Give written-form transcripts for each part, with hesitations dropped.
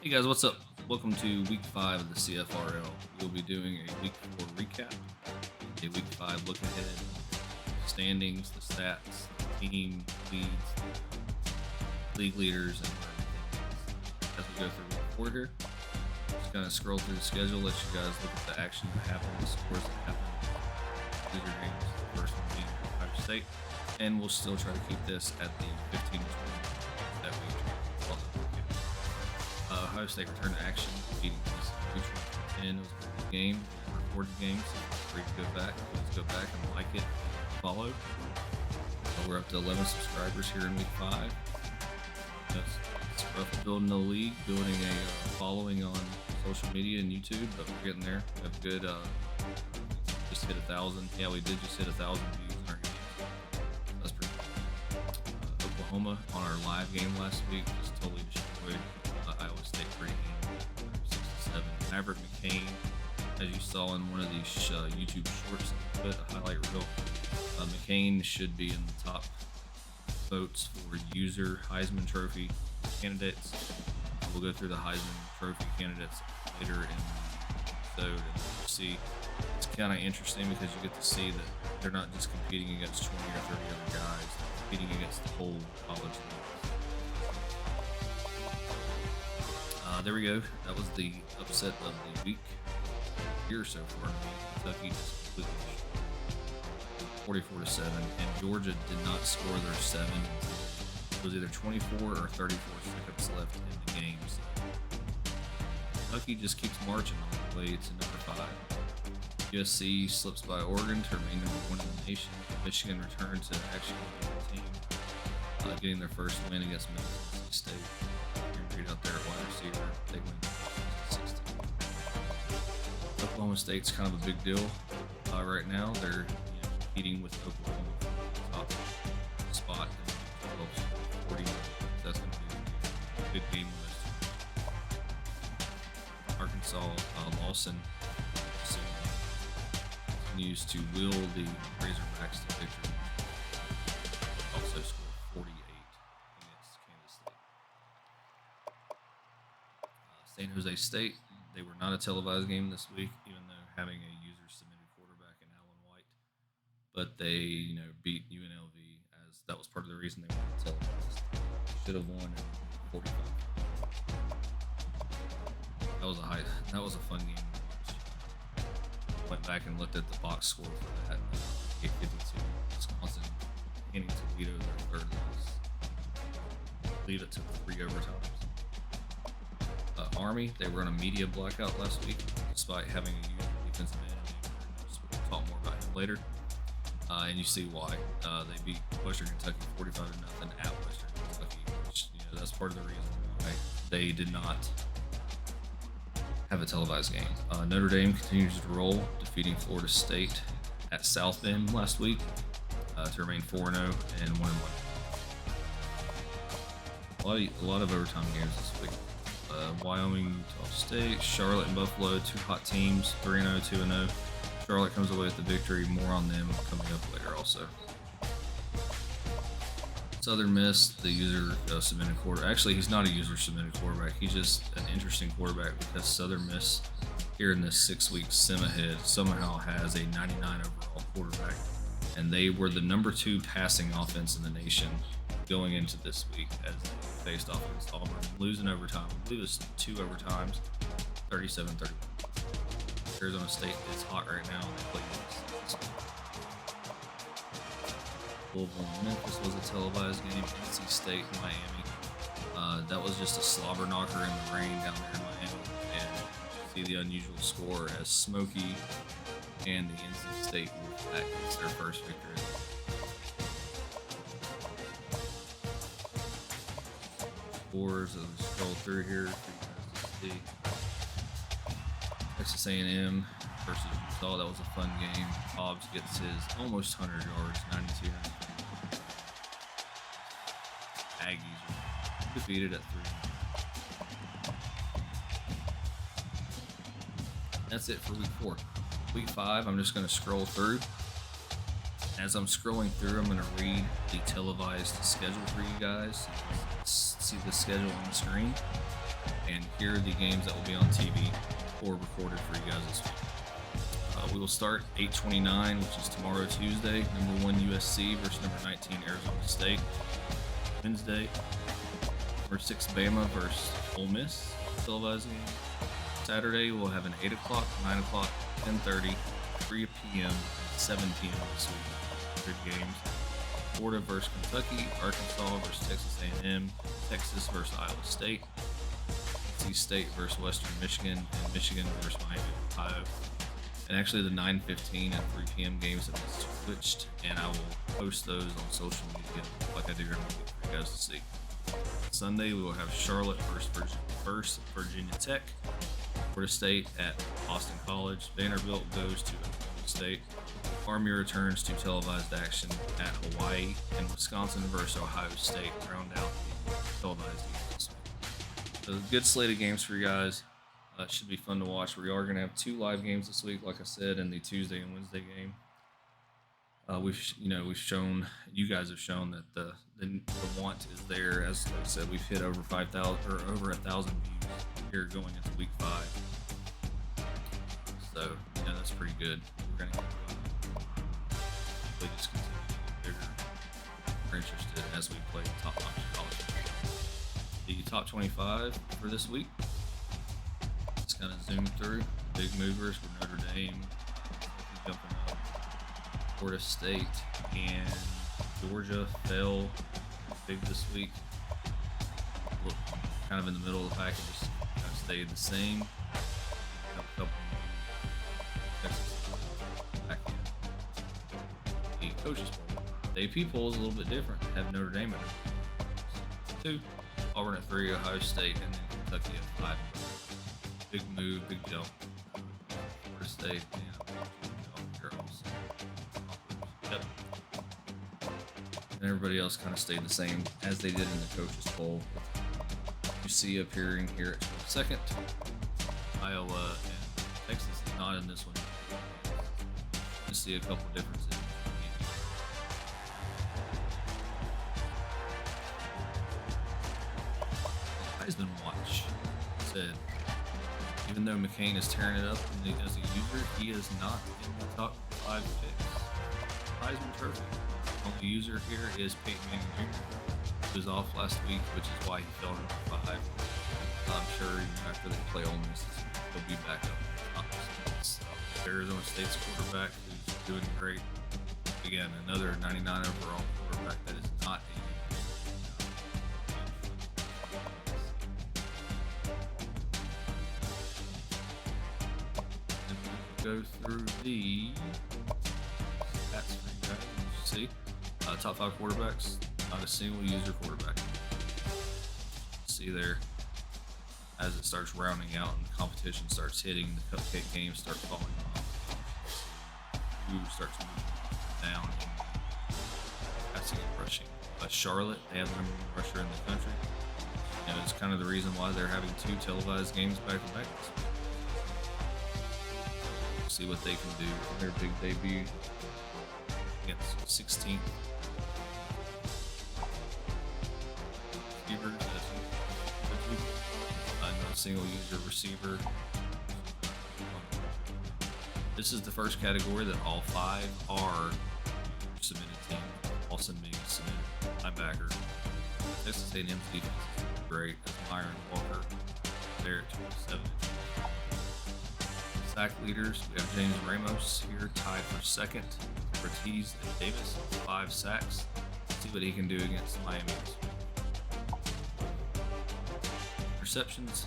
Hey guys, what's up? Welcome to week 5 of the CFRL. We'll be doing a week 4 recap, a week 5 look ahead, standings, the stats, the team leads, league leaders, and where everything is. As we go through week 4 here, just kind of scroll through the schedule, let you guys look at the action that happened, the scores that happened, leader games, the first one being Ohio State, and we'll still try to keep this at the 15 to 20 that we follow. Ohio State returned to action, beating Neutral 10. It was a pretty good game, a recorded game, so feel free to go back. Please go back and like it, follow. We're up to 11 subscribers here in week 5. It's rough building a league, building a following on social media and YouTube, but we're getting there. We have good, just hit 1,000. Yeah, we did just hit 1,000 views in our games. That's pretty cool. Oklahoma on our live game last week just totally destroyed Iowa State pretty handily, 67. Maverick McCain, as you saw in one of these YouTube shorts, a highlight reel. McCain should be in the top votes for user Heisman Trophy candidates. We'll go through the Heisman Trophy candidates later in the episode, and you'll see it's kind of interesting because you get to see that they're not just competing against 20 or 30 other guys, they're competing against the whole college league. There we go. That was the upset of the week here so far. Kentucky just completely 44-7, and Georgia did not score their 7. It was either 24 or 34 seconds left in the game. So Kentucky just keeps marching all the way to number 5. USC slips by Oregon to remain number 1 in the nation. Michigan returned to action with their team, getting their first win against Mississippi State. Out there at wide receiver, they win 16. Oklahoma State's kind of a big deal right now. They're competing with Oklahoma for the top spot in the 40. That's going to be a good game with Arkansas. Lawson continues to will the Razorbacks to victory. Also scored 48 against Kansas State. San Jose State, they were not a televised game this week, even though having a user-submitted quarterback in Alan White. But they, beat UNLV, as that was part of the reason they weren't televised. Should have won in 45. That was a fun game to watch. Went back and looked at the box score for that. 852. Wisconsin handing Toledo their third loss. I believe it took 3 overtimes. Army, they were on a media blackout last week, despite having a user defensive end. We'll talk more about him later. And you see why. They beat Western Kentucky 45-0 at Western Kentucky, which that's part of the reason why they did not have a televised game. Notre Dame continues to roll, defeating Florida State at South Bend last week to remain 4-0 and 1-1. A lot of overtime games this week. Wyoming, Utah State, Charlotte, and Buffalo, 2 hot teams, 3-0, 2-0. Charlotte comes away with the victory. More on them coming up later also. Southern Miss, the user submitted quarterback. Actually, he's not a user submitted quarterback. He's just an interesting quarterback because Southern Miss, here in this 6-week sim ahead, somehow has a 99 overall quarterback. And they were the number 2 passing offense in the nation going into this week as they faced off against Auburn, losing overtime. I believe it was 2 overtimes, 37-31. Arizona State is hot right now. They play Louisville and Memphis was a televised game. NC State, Miami. That was just a slobber knocker in the rain down there in Miami. And see the unusual score as Smokey and the NC State Wolfpack gets their first victory. Scores as we scroll through here for you guys to see. Texas A&M versus Utah, that was a fun game. Hobbs gets his almost 100 yards, 92. Aggies are defeated at 3. That's it for week 4. Week 5, I'm just going to scroll through. As I'm scrolling through, I'm going to read the televised schedule for you guys. See the schedule on the screen. and hear the games that will be on TV or recorded for you guys this week. We will start 8:29, which is tomorrow, Tuesday. Number 1 USC versus number 19 Arizona State. Wednesday, number 6 Bama versus Ole Miss, televised game. Saturday, we'll have an 8 o'clock, 9 o'clock, 10:30, 3 p.m., 7 p.m. this week. Good games. Florida versus Kentucky, Arkansas versus Texas A&M, Texas versus Iowa State, NC State versus Western Michigan, and Michigan versus Miami of Ohio. And actually, the 9:15 and 3 p.m. games have been switched, and I will post those on social media like I do every week for you guys to see. Sunday, we will have Charlotte versus Virginia Tech, Florida State at Boston College, Vanderbilt goes to Oklahoma State, Army returns to televised action at Hawaii, and Wisconsin versus Ohio State round out the televised games. So, a good slate of games for you guys. Should be fun to watch. We are going to have 2 live games this week, like I said, in the Tuesday and Wednesday game. We've shown, you guys have shown that the want is there. As I said, we've hit over 5,000 or over 1,000 views here going into week 5. So that's pretty good. We're going to just continue to get bigger. We're interested as we play top-notch college. The top 25 for this week. Just kind of zoom through big movers with Notre Dame jumping up. Florida State and Georgia fell big this week. Look, kind of in the middle of the pack, just kind of stayed the same. Have a couple Texas back in. The coaches poll. The AP poll is a little bit different. They have Notre Dame at 2, Auburn at 3, Ohio State, and then Kentucky at 5. Big move, big jump. Florida State and here also. Yep. And everybody else kind of stayed the same as they did in the coaches poll. You see appearing here at 22nd. Iowa and Texas is not in this one. You see a couple differences. Heisman watch said, even though McCain is tearing it up as a user, he is not in the top 5 picks. Heisman Trophy. The only user here is Peyton Manning Jr., who was off last week, which is why he fell to number 5. I'm sure after they play Ole Miss, he'll be back up. Arizona State's quarterback, who's doing great. Again, another 99 overall quarterback that is not a go through the stats for you guys. See, top 5 quarterbacks, not a single user quarterback. See there, as it starts rounding out and the competition starts hitting, the cupcake games start falling off. Who starts moving down in passing and rushing. Charlotte, they have the number 1 rusher in the country. It's kind of the reason why they're having 2 televised games back to back. See what they can do in their big debut against 16th. Receivers, no single user receiver. This is the first category that all 5 are submitted teams. Also being submitted. Linebacker. Texas A&M's defense is great. That's Myron Walker there at 27. Sack leaders, we have James Ramos here tied for 2nd. Ortiz and Davis, 5 sacks. Let's see what he can do against Miami. Interceptions,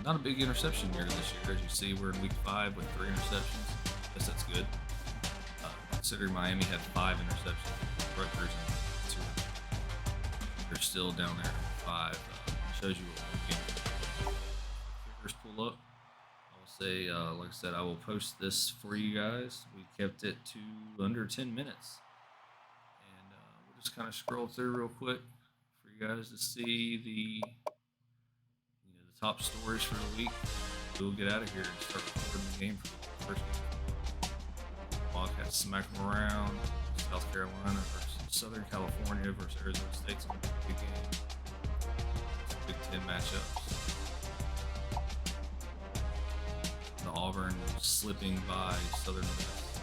not a big interception year this year. As you see, we're in week 5 with 3 interceptions. I guess that's good. Considering Miami had 5 interceptions, Rutgers and 2. They're still down there at 5. Shows you what game. Kickers pull up. Say, like I said, I will post this for you guys. We kept it to under 10 minutes. And we'll just kind of scroll through real quick for you guys to see the top stories for the week. We'll get out of here and start recording the game for the first game. Wildcats smack them around. South Carolina versus Southern California versus Arizona State's a big game. Big Ten matchups. Auburn slipping by Southern Miss.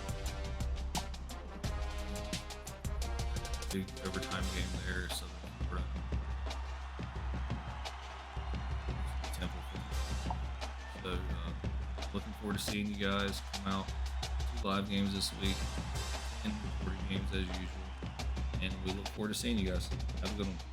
Big overtime game there. Southern Florida. Temple. So looking forward to seeing you guys come out. 2 live games this week and 40 games as usual. And we look forward to seeing you guys. Have a good one.